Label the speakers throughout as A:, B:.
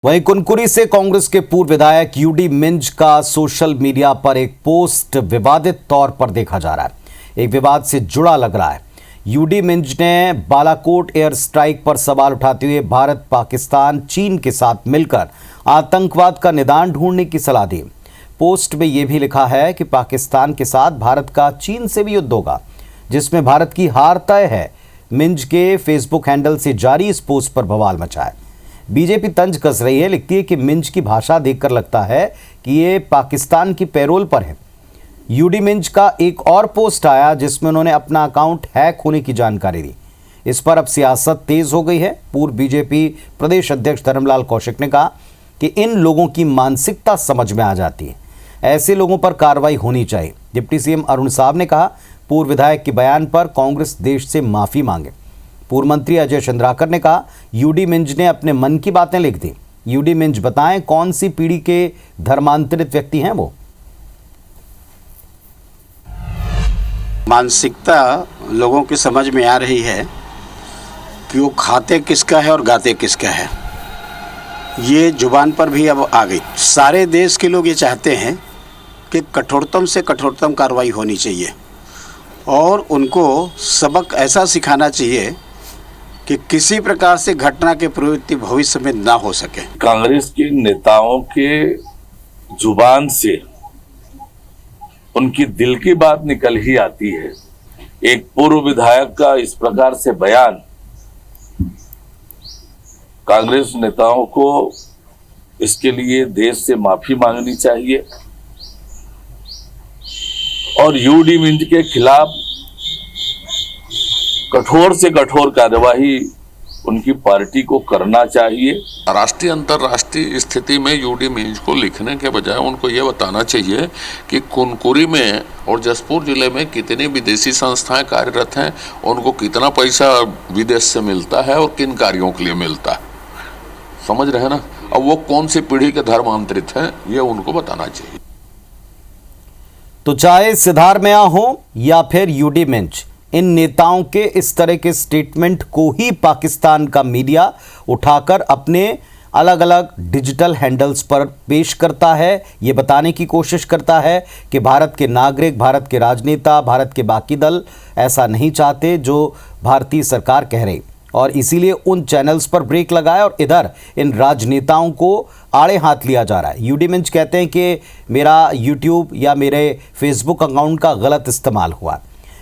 A: वहीं कुनकुरी से कांग्रेस के पूर्व विधायक यूडी मिंज का सोशल मीडिया पर एक पोस्ट विवादित तौर पर देखा जा रहा है। एक विवाद से जुड़ा लग रहा है। यूडी मिंज ने बालाकोट एयर स्ट्राइक पर सवाल उठाते हुए भारत, पाकिस्तान, चीन के साथ मिलकर आतंकवाद का निदान ढूंढने की सलाह दी। पोस्ट में यह भी लिखा है कि पाकिस्तान के साथ भारत का चीन से भी युद्ध होगा, जिसमें भारत की हार तय है। मिंज के फेसबुक हैंडल से जारी इस पोस्ट पर बवाल मचा है। बीजेपी तंज कस रही है, लिखती है कि मिंज की भाषा देखकर लगता है कि ये पाकिस्तान की पैरोल पर है। यूडी मिंज का एक और पोस्ट आया जिसमें उन्होंने अपना अकाउंट हैक होने की जानकारी दी। इस पर अब सियासत तेज हो गई है। पूर्व बीजेपी प्रदेश अध्यक्ष धर्मलाल कौशिक ने कहा कि इन लोगों की मानसिकता समझ में आ जाती है, ऐसे लोगों पर कार्रवाई होनी चाहिए। डिप्टी सीएम अरुण साहब ने कहा, पूर्व विधायक के बयान पर कांग्रेस देश से माफी मांगे। पूर्व मंत्री अजय चंद्राकर ने कहा, यूडी मिंज ने अपने मन की बातें लिख दी। यूडी मिंज बताएं कौन सी पीढ़ी के धर्मांतरित व्यक्ति हैं वो।
B: मानसिकता लोगों की समझ में आ रही है कि वो खाते किसका है और गाते किसका है। ये जुबान पर भी अब आ गई। सारे देश के लोग ये चाहते हैं कि कठोरतम से कठोरतम कार्रवाई होनी चाहिए और उनको सबक ऐसा सिखाना चाहिए कि किसी प्रकार से घटना के प्रवृत्ति भविष्य में ना हो सके।
C: कांग्रेस के नेताओं के जुबान से उनकी दिल की बात निकल ही आती है। एक पूर्व विधायक का इस प्रकार से बयान कांग्रेस नेताओं को इसके लिए देश से माफी मांगनी चाहिए और यूडी मिंज के खिलाफ कठोर से कठोर कार्यवाही उनकी पार्टी को करना चाहिए।
D: राष्ट्रीय अंतर्राष्ट्रीय स्थिति में यूडी मिंज को लिखने के बजाय उनको ये बताना चाहिए कि कुनकुरी में और जसपुर जिले में कितनी विदेशी संस्थाएं कार्यरत हैं, उनको कितना पैसा विदेश से मिलता है और किन कार्यों के लिए मिलता है। समझ रहे हैं ना। अब वो कौन सी पीढ़ी के धर्मांतरित हैं, ये उनको बताना चाहिए।
A: तो चाहे सिद्धारमैया हो या फिर यूडी मिंज, इन नेताओं के इस तरह के स्टेटमेंट को ही पाकिस्तान का मीडिया उठाकर अपने अलग अलग डिजिटल हैंडल्स पर पेश करता है। ये बताने की कोशिश करता है कि भारत के नागरिक, भारत के राजनेता, भारत के बाकी दल ऐसा नहीं चाहते जो भारतीय सरकार कह रही, और इसीलिए उन चैनल्स पर ब्रेक लगाया और इधर इन राजनेताओं को आड़े हाथ लिया जा रहा है। यूडी मिंज कहते हैं कि मेरा यूट्यूब या मेरे फेसबुक अकाउंट का गलत इस्तेमाल हुआ,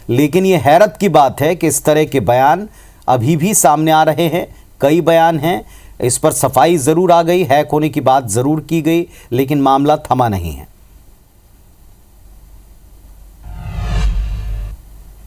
A: लेकिन ये हैरत की बात है कि इस तरह के बयान अभी भी सामने आ रहे हैं। कई बयान हैं, इस पर सफाई ज़रूर आ गई, हैक होने की बात ज़रूर की गई, लेकिन मामला थमा नहीं है।